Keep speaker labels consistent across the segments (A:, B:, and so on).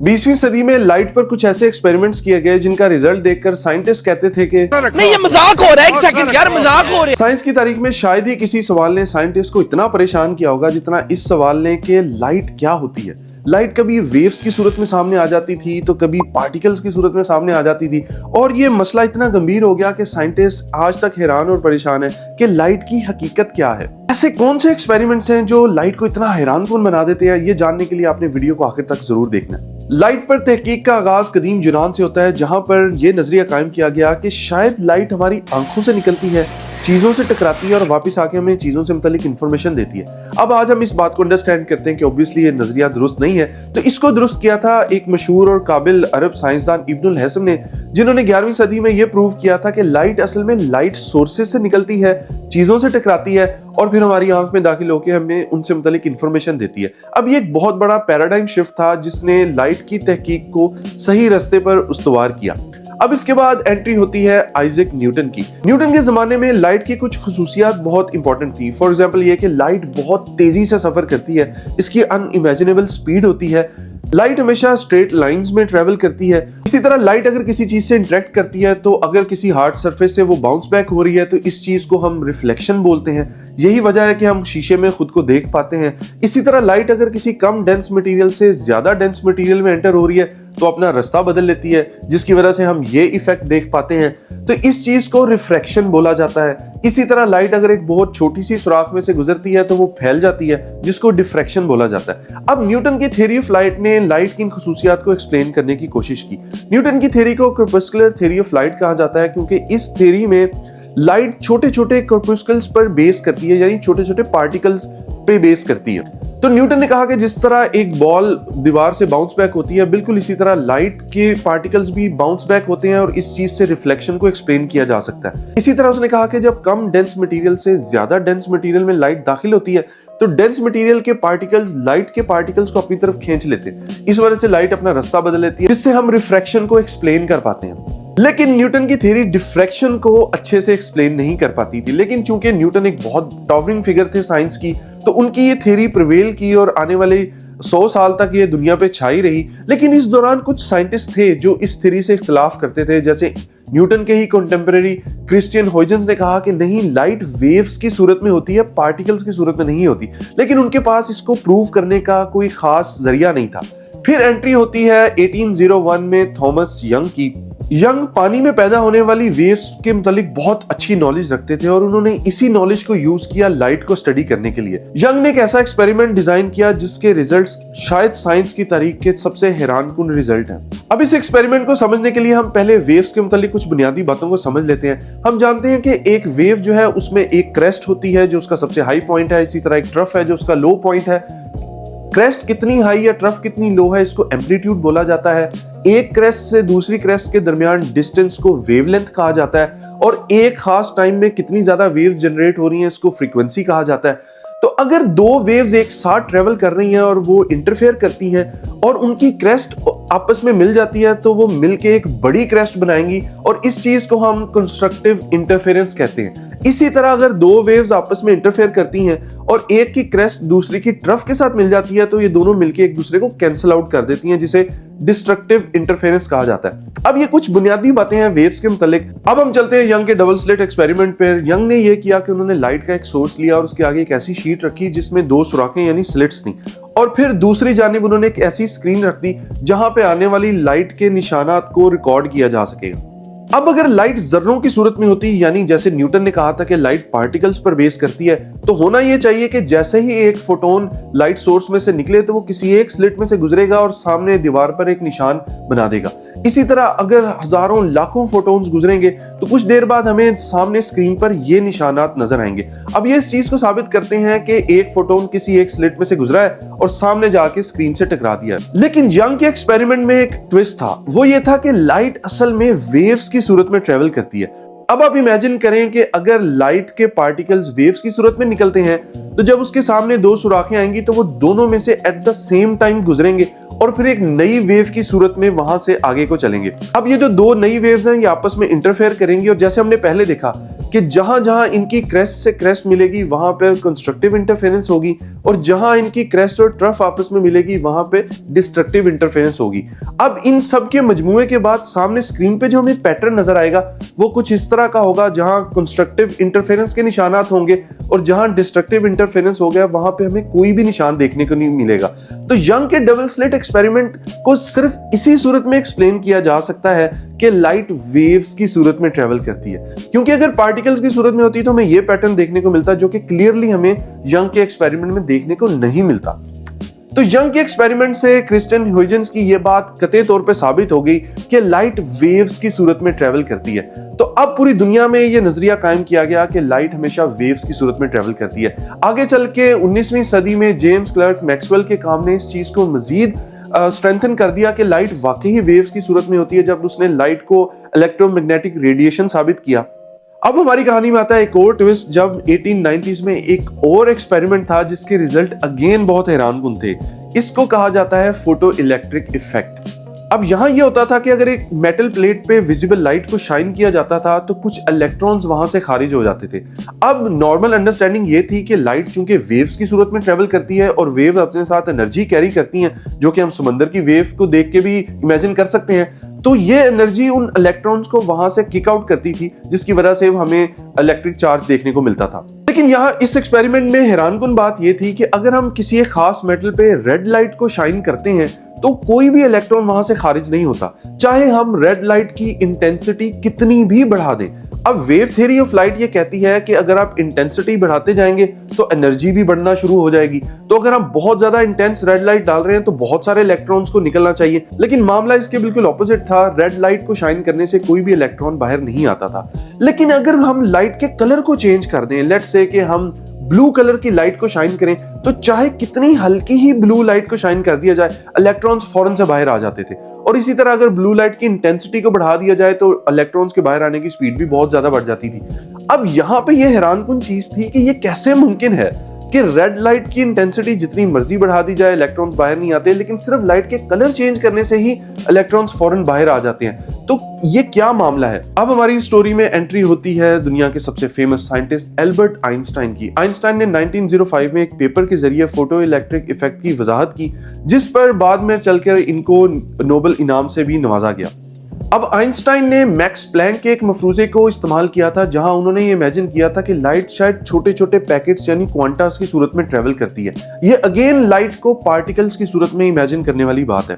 A: 20वीं सदी में लाइट पर कुछ ऐसे एक्सपेरिमेंट्स किए गए जिनका रिजल्ट देखकर साइंटिस्ट कहते थे कि
B: नहीं ये मजाक हो रहा है, एक सेकंड यार मजाक हो रहा है।
A: साइंस की तारीख में शायद ही किसी सवाल ने साइंटिस्ट को इतना परेशान किया होगा जितना इस सवाल ने कि लाइट क्या होती है। लाइट कभी वेव्स की सूरत में सामने आ जाती थी तो कभी पार्टिकल्स की सूरत में सामने आ जाती थी, और ये मसला इतना गंभीर हो गया कि साइंटिस्ट आज तक हैरान और परेशान है कि लाइट की हकीकत क्या है। ऐसे कौन से एक्सपेरिमेंट्स हैं जो लाइट को इतना हैरानकुन बना देते हैं, ये जानने के लिए आपने वीडियो को आखिर तक जरूर देखना है। लाइट पर तहकीक का आगाज कदीम यूनान से होता है, जहां पर यह नजरिया कायम किया गया कि शायद लाइट हमारी आंखों से निकलती है, चीजों से टकराती है और वापस आके हमें चीजों से मुतालिक इंफॉर्मेशन देती है। अब आज हम इस बात को अंडरस्टैंड करते हैं कि ऑब्वियसली ये नजरिया दुरुस्त नहीं है। तो इसको दुरुस्त किया था एक मशहूर और काबिल अरब साइंसदान इब्नुल हैसम ने, जिन्होंने 11वीं सदी में यह प्रूव किया था कि लाइट असल में लाइट सोर्सेज से निकलती है, चीजों से टकराती है और फिर हमारी आंख में दाखिल होकर हमें उनसे मुतालिक इंफॉर्मेशन देती है। अब ये एक बहुत बड़ा पैराडाइम शिफ्ट था जिसने लाइट की तहकीक को सही रास्ते पर उस्तवार किया। अब इसके बाद एंट्री होती है आइजैक न्यूटन की। न्यूटन के जमाने में लाइट की कुछ खुसूसियात बहुत इंपॉर्टेंट थी। फॉर एग्जांपल ये कि लाइट बहुत तेजी से सफर करती है, इसकी अनइमेजिनेबल स्पीड होती है, लाइट हमेशा स्ट्रेट लाइंस में ट्रेवल करती है। इसी तरह लाइट अगर किसी चीज से इंटरेक्ट करती है तो अगर किसी हार्ड सरफेस से वो बाउंस बैक हो रही है तो इस चीज को हम रिफ्लेक्शन बोलते हैं। यही वजह है कि हम शीशे में खुद को देख पाते हैं। इसी तरह लाइट अगर किसी कम डेंस मटेरियल से ज्यादा डेंस मटेरियल में एंटर हो रही है तो अपना रास्ता बदल लेती है, जिसकी वजह से हम ये इफेक्ट देख पाते हैं। तो इस चीज को रिफ्रैक्शन बोला जाता है। इसी तरह लाइट अगर एक बहुत छोटी सी सुराख में से गुजरती है तो वो फैल जाती है, जिसको डिफ्रैक्शन बोला जाता है। अब न्यूटन की थ्योरी ऑफ लाइट ने लाइट की इन खुसूसियात को एक्सप्लेन करने की कोशिश की। न्यूटन की थ्योरी को कॉर्पस्कुलर थ्योरी ऑफ लाइट कहा जाता है, क्योंकि इस थ्योरी में लाइट छोटे छोटे कॉर्पस्कुल्स पर बेस करती है, यानी छोटे छोटे पार्टिकल्स पे बेस करती है। तो न्यूटन ने कहा कि जिस तरह एक बॉल दीवार से बाउंस बैक होती है, बिल्कुल इसी तरह लाइट के पार्टिकल्स भी बाउंस बैक होते हैं और इस चीज से रिफ्लेक्शन को एक्सप्लेन किया जा सकता है। इसी तरह उसने कहा कि जब कम डेंस मटेरियल से ज्यादा डेंस मटेरियल में लाइट दाखिल होती है तो डेंस मटेरियल के पार्टिकल्स लाइट के पार्टिकल्स को अपनी तरफ खींच लेते हैं। इस वजह से लाइट अपना रास्ता बदल लेती है, जिससे हम रिफ्रैक्शन को एक्सप्लेन कर पाते हैं। लेकिन न्यूटन की थ्योरी डिफ्रैक्शन को अच्छे से एक्सप्लेन नहीं कर पाती थी। लेकिन चूंकि न्यूटन एक बहुत टॉवरिंग फिगर थे साइंस की, तो उनकी ये थ्योरी प्रिवेल की और आने वाले 100 साल तक ये दुनिया पे छाई रही। लेकिन इस दौरान कुछ साइंटिस्ट थे जो इस थ्योरी से इख्तिलाफ करते थे। जैसे न्यूटन के ही कंटेम्पररी क्रिश्चियन हॉयजेंस ने कहा कि नहीं, लाइट वेव्स की सूरत में होती है, पार्टिकल्स की सूरत में नहीं होती। लेकिन उनके पास इसको प्रूव करने का कोई खास जरिया नहीं था। फिर एंट्री होती है 1801 में थॉमस यंग की। यंग पानी में पैदा होने वाली वेव्स के मुतालिक बहुत अच्छी नॉलेज रखते थे और उन्होंने इसी नॉलेज को यूज किया लाइट को स्टडी करने के लिए। यंग ने एक ऐसा एक्सपेरिमेंट डिजाइन किया जिसके रिजल्ट्स शायद साइंस की तारीख के सबसे हैरानकुन रिजल्ट हैं। अब इस एक्सपेरिमेंट को समझने के लिए हम पहले वेव्स के मुतालिक कुछ बुनियादी बातों को समझ लेते हैं। हम जानते हैं कि एक वेव जो है उसमें एक क्रेस्ट होती है जो उसका सबसे हाई पॉइंट है, इसी तरह एक ट्रफ है जो उसका लो पॉइंट है। क्रेस्ट कितनी हाई या ट्रफ कितनी लो है इसको एम्पलीट्यूड बोला जाता है। एक क्रेस्ट से दूसरी क्रेस्ट के दरमियान डिस्टेंस को वेवलेंथ कहा जाता है, और एक खास टाइम में कितनी ज्यादा वेव्स जनरेट हो रही हैं इसको फ्रीक्वेंसी कहा जाता है। तो अगर दो वेव्स एक साथ ट्रेवल कर रही हैं और वो इंटरफेयर करती हैं और उनकी क्रेस्ट आपस में मिल जाती है तो वो मिलके एक बड़ी क्रेस्ट बनाएंगी, और इस चीज को हम कंस्ट्रक्टिव इंटरफेरेंस कहते हैं। इसी तरह अगर दो वेव्स आपस में इंटरफेयर करती हैं और एक की क्रेस्ट दूसरी की ट्रफ के साथ मिल जाती है तो ये दोनों मिलके एक दूसरे को कैंसिल आउट कर देती हैं, जिसे डिस्ट्रक्टिव इंटरफेरेंस कहा जाता है। अब ये कुछ बुनियादी बातें हैं वेव्स के मुतालिक। अब हम चलते हैं यंग के डबल स्लिट एक्सपेरिमेंट पर। यंग ने यह किया कि उन्होंने लाइट का एक सोर्स लिया और उसके आगे एक ऐसी शीट रखी जिसमें दो सुराखें यानी स्लिट्स थी, और फिर दूसरी जानिब उन्होंने एक ऐसी स्क्रीन रख दी जहां पे आने वाली लाइट के निशानात को रिकॉर्ड किया जा सकेगा। अब अगर लाइट जर्रों की सूरत में होती, यानी जैसे न्यूटन ने कहा था कि लाइट पार्टिकल्स पर बेस करती है, तो होना यह चाहिए कि जैसे ही एक फोटोन लाइट सोर्स में से निकले तो वो किसी एक स्लिट में से गुजरेगा और सामने दीवार पर एक निशान बना देगा। इसी तरह अगर हजारों लाखों फोटोन्स गुजरेंगे तो कुछ देर बाद हमें सामने स्क्रीन पर ये निशानात नजर आएंगे। अब ये इस चीज को साबित करते हैं कि एक फोटोन किसी एक स्लिट में से गुजरा है और सामने जाके स्क्रीन से टकरा दिया है। लेकिन यंग के एक्सपेरिमेंट में एक ट्विस्ट था। वो ये था कि लाइट असल में वेव्स की सूरत में ट्रेवल करती है। अब आप इमेजिन करें कि अगर लाइट के पार्टिकल्स वेव्स की सूरत में निकलते हैं तो जब उसके सामने दो सुराखें आएंगी तो वो दोनों में से एट द सेम टाइम गुजरेंगे और फिर एक नई वेव की सूरत में वहां से आगे को चलेंगे। अब ये जो दो नई वेव्स हैं ये आपस में इंटरफेयर करेंगी, और जैसे हमने पहले देखा कि जहां जहां इनकी क्रेस्ट से क्रेस्ट मिलेगी वहां पर कंस्ट्रक्टिव इंटरफेरेंस होगी और जहां इनकी क्रेस्ट और ट्रफ आपस में मिलेगी वहां पे डिस्ट्रक्टिव इंटरफेरेंस होगी। अब इन सब के मजमूए के बाद सामने स्क्रीन पे जो हमें पैटर्न नजर आएगा वो कुछ इस तरह का होगा, जहां कंस्ट्रक्टिव इंटरफेरेंस के निशानात होंगे और जहां डिस्ट्रक्टिव इंटरफेरेंस हो गया वहां पे हमें कोई भी निशान देखने को नहीं मिलेगा। तो यंग के डबल स्लिट एक्सपेरिमेंट को सिर्फ इसी सूरत में एक्सप्लेन किया जा सकता है कि लाइट वेव्स की सूरत में ट्रेवल करती है, क्योंकि अगर पार्टिकल्स की सूरत में होती तो हमें यह पैटर्न देखने को मिलता जो कि क्लियरली हमें यंग के एक्सपेरिमेंट में देखने को नहीं मिलता। तो यंग के एक्सपेरिमेंट से क्रिस्टियन ह्यूजेंस की यह बात कतई तौर पे साबित हो गई कि लाइट वेव्स की सूरत में ट्रेवल करती है। तो अब पूरी दुनिया में यह नजरिया कायम किया गया कि लाइट हमेशा वेव्स की सूरत में ट्रेवल करती है। आगे चल के 19वीं सदी में जेम्स क्लर्क मैक्सवेल के काम ने इस चीज को मजीद स्ट्रेंथन कर दिया कि लाइट वाकई ही वेव्स की सूरत में होती है, जब उसने लाइट को इलेक्ट्रोमैग्नेटिक रेडिएशन साबित किया। अब हमारी कहानी में आता है एक और ट्विस्ट, जब 1890s में एक और एक्सपेरिमेंट था जिसके रिजल्ट अगेन बहुत हैरानकुन थे। इसको कहा जाता है फोटो इलेक्ट्रिक इफेक्ट। अब यहां यह होता था कि अगर एक मेटल प्लेट पे विजिबल लाइट को शाइन किया जाता था तो कुछ इलेक्ट्रॉन्स वहां से खारिज हो जाते थे। अब नॉर्मल अंडरस्टैंडिंग ये थी कि लाइट चूंकि वेव्स की सूरत में ट्रेवल करती है और वेव अपने साथ एनर्जी कैरी करती हैं, जो कि हम समंदर की वेव को देख के भी इमेजिन कर सकते हैं, तो ये एनर्जी उन इलेक्ट्रॉन्स को वहां से किक आउट करती थी, जिसकी वजह से हमें इलेक्ट्रिक चार्ज देखने को मिलता था। लेकिन यहाँ इस एक्सपेरिमेंट में हैरानकुन बात यह थी कि अगर हम किसी एक खास मेटल पे रेड लाइट को शाइन करते हैं तो कोई भी इलेक्ट्रॉन वहां से खारिज नहीं होता, चाहे हम रेड लाइट की इंटेंसिटी कितनी भी बढ़ा दें। अब वेव थ्योरी ऑफ लाइट ये कहती है कि अगर आप इंटेंसिटी बढ़ाते जाएंगे तो एनर्जी भी बढ़ना शुरू हो जाएगी। तो अगर हम बहुत ज्यादा इंटेंस रेड लाइट डाल रहे हैं तो बहुत सारे इलेक्ट्रॉन्स को निकलना चाहिए, लेकिन मामला इसके बिल्कुल ऑपोजिट था। रेड लाइट को शाइन करने से कोई भी इलेक्ट्रॉन बाहर नहीं आता था। लेकिन अगर हम लाइट के कलर को चेंज कर दें, लेट्स से कि हम ब्लू कलर की लाइट को शाइन करें, तो चाहे कितनी हल्की ही ब्लू लाइट को शाइन कर दिया जाए, इलेक्ट्रॉन्स फौरन से बाहर आ जाते थे। और इसी तरह अगर ब्लू लाइट की इंटेंसिटी को बढ़ा दिया जाए तो इलेक्ट्रॉन्स के बाहर आने की स्पीड भी बहुत ज्यादा बढ़ जाती थी। अब यहाँ पे यह हैरानकुन चीज थी कि यह कैसे मुमकिन है कि रेड लाइट की इंटेंसिटी जितनी मर्जी बढ़ा दी जाए इलेक्ट्रॉन्स बाहर नहीं आते, लेकिन सिर्फ लाइट के कलर चेंज करने से ही इलेक्ट्रॉन्स फौरन बाहर आ जाते हैं। तो ये क्या मामला है? अब हमारी स्टोरी में एंट्री होती है दुनिया के सबसे फेमस साइंटिस्ट एल्बर्ट आइंस्टाइन की। आइंस्टाइन ने 1905 में एक पेपर के जरिए फोटो इलेक्ट्रिक इफेक्ट की वजाहत की, जिस पर बाद में चलकर इनको नोबेल इनाम से भी नवाजा गया। अब आइंस्टाइन ने मैक्स प्लैंक के एक मफरूजे को इस्तेमाल किया था, जहां उन्होंने ये इमेजिन किया था कि लाइट शायद छोटे छोटे पैकेट्स यानी क्वांटास की सूरत में ट्रेवल करती है। ये अगेन लाइट को पार्टिकल्स की सूरत में इमेजिन करने वाली बात है।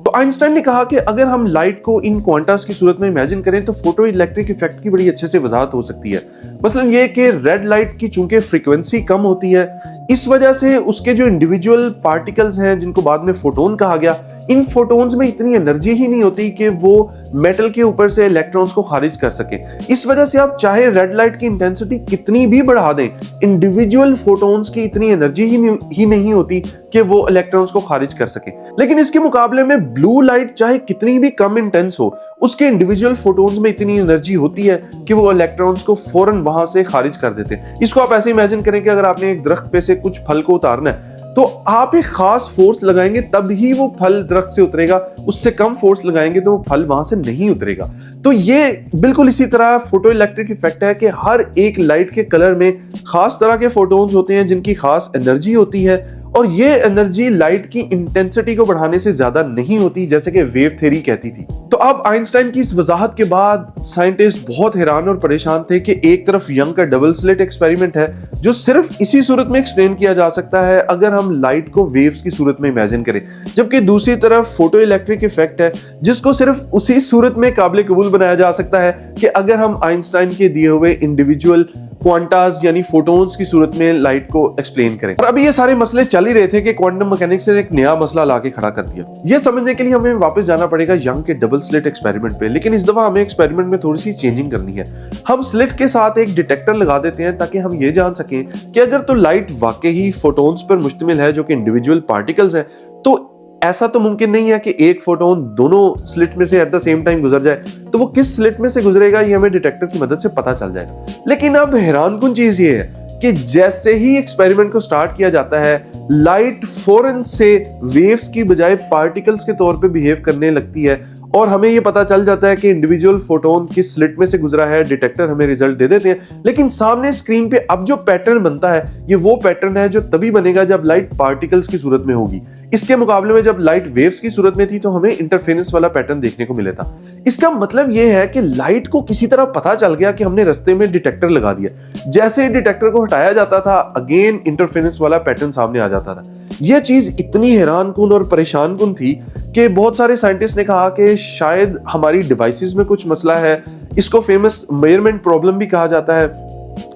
A: तो आइंस्टाइन ने कहा कि अगर हम लाइट को इन क्वांटास की सूरत में इमेजिन करें तो फोटो इलेक्ट्रिक इफेक्ट की बड़ी अच्छे से वजाहत हो सकती है। मसलन ये कि रेड लाइट की चूंकि फ्रीक्वेंसी कम होती है, इस वजह से उसके जो इंडिविजुअल पार्टिकल्स हैं जिनको बाद में फोटोन कहा गया, इन फोटोन्स में इतनी एनर्जी ही नहीं होती कि वो मेटल के ऊपर से इलेक्ट्रॉन्स को खारिज कर सके। इस वजह से आप चाहे रेड लाइट की इंटेंसिटी कितनी भी बढ़ा दें, इंडिविजुअल फोटोन्स की इतनी एनर्जी ही नहीं होती कि वो इलेक्ट्रॉन्स को खारिज कर सके। लेकिन इसके मुकाबले में ब्लू लाइट चाहे कितनी भी कम इंटेंस हो, उसके इंडिविजुअल फोटोन्स में इतनी एनर्जी होती है कि वो इलेक्ट्रॉन्स को फौरन वहां से खारिज कर देते हैं। इसको आप ऐसे इमेजिन करें कि अगर आपने एक दरख्त पे से कुछ फल को उतारना है तो आप एक खास फोर्स लगाएंगे तब ही वो फल दरख्त से उतरेगा, उससे कम फोर्स लगाएंगे तो वो फल वहां से नहीं उतरेगा। तो ये बिल्कुल इसी तरह फोटो इलेक्ट्रिक इफेक्ट है कि हर एक लाइट के कलर में खास तरह के फोटोन्स होते हैं जिनकी खास एनर्जी होती है, और ये एनर्जी लाइट की इंटेंसिटी को बढ़ाने से ज्यादा नहीं होती, जैसे कि वेव थ्योरी कहती थी। तो अब आइंस्टाइन की इस वजाहत के बाद साइंटिस्ट बहुत हैरान और परेशान थे कि एक तरफ यंग का डबल स्लिट एक्सपेरिमेंट है जो सिर्फ इसी सूरत में एक्सप्लेन किया जा सकता है अगर हम लाइट को वेव्स की सूरत में इमेजिन करें, जबकि दूसरी तरफ फोटो इलेक्ट्रिक इफेक्ट है जिसको सिर्फ उसी सूरत में काबिल कबूल बनाया जा सकता है कि अगर हम आइंस्टाइन के दिए हुए इंडिविजुअल क्वांटास यानी फोटोन्स की सूरत में लाइट को एक्सप्लेन करें। और अभी ये सारे मसले चल ही रहे थे कि क्वांटम मैकेनिक्स ने एक नया मसला लाके खड़ा कर दिया। ये समझने के लिए हमें वापस जाना पड़ेगा यंग के डबल स्लिट एक्सपेरिमेंट पे, लेकिन इस दफा हमें एक्सपेरिमेंट में थोड़ी सी चेंजिंग करनी है। हम स्लिट के साथ एक डिटेक्टर लगा देते हैं ताकि हम ये जान सकें कि अगर तो लाइट वाकई ही फोटोन्स पर मुश्तमिल है जो कि इंडिविजुअल पार्टिकल्स हैं, तो ऐसा तो मुमकिन नहीं है कि एक फोटोन दोनों स्लिट में से एट द सेम टाइम गुजर जाए। तो वो किस स्लिट में से गुजरेगा ये हमें डिटेक्टर की मदद से पता चल जाएगा। लेकिन अब हैरानकुन चीज ये है कि जैसे ही एक्सपेरिमेंट को स्टार्ट किया जाता है, लाइट फौरन से वेव्स की बजाय पार्टिकल्स के तौर पे बिहेव करने लगती है और हमें ये पता चल जाता है कि इंडिविजुअल फोटोन किस स्लिट में से गुजरा है, डिटेक्टर हमें रिजल्ट दे देते हैं। लेकिन सामने स्क्रीन पे अब जो पैटर्न बनता है ये वो पैटर्न है जो तभी बनेगा जब लाइट पार्टिकल्स की सूरत में होगी। इसके मुकाबले में जब लाइट वेव्स की सूरत में थी तो हमें इंटरफेरेंस वाला पैटर्न देखने को मिला था। इसका मतलब यह है कि लाइट को किसी तरह पता चल गया कि हमने रास्ते में डिटेक्टर लगा दिया। जैसे ही डिटेक्टर को हटाया जाता था अगेन इंटरफेरेंस वाला पैटर्न सामने आ जाता था। यह चीज इतनी हैरानकुन और परेशानकुन थी कि बहुत सारे साइंटिस्ट ने कहा कि शायद हमारी डिवाइसेस में कुछ मसला है। इसको फेमस मेजरमेंट प्रॉब्लम भी कहा जाता है।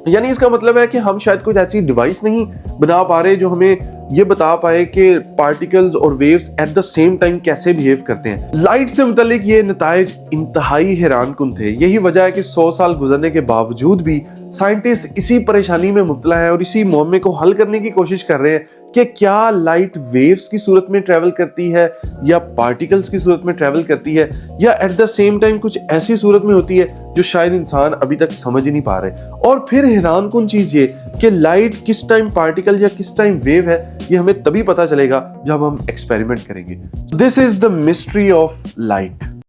A: यानी इसका मतलब है कि हम शायद कुछ ऐसी डिवाइस नहीं बना पा रहे जो हमें ये बता पाए कि पार्टिकल्स और waves at the same time कैसे बिहेव करते हैं। लाइट से मुतालिक ये नताइज इंतहाई हैरानकुन थे। यही वजह है कि 100 साल गुजरने के बावजूद भी साइंटिस्ट इसी परेशानी में मुब्तला है और इसी मुअम्मे को हल करने की कोशिश कर रहे हैं कि क्या लाइट वेव्स की सूरत में ट्रेवल करती है या पार्टिकल्स की सूरत में ट्रेवल करती है या एट द सेम टाइम कुछ ऐसी सूरत में होती है जो शायद इंसान अभी तक समझ ही नहीं पा रहे। और फिर हैरानकुन चीज ये कि लाइट किस टाइम पार्टिकल या किस टाइम वेव है ये हमें तभी पता चलेगा जब हम एक्सपेरिमेंट करेंगे। This is the mystery of light.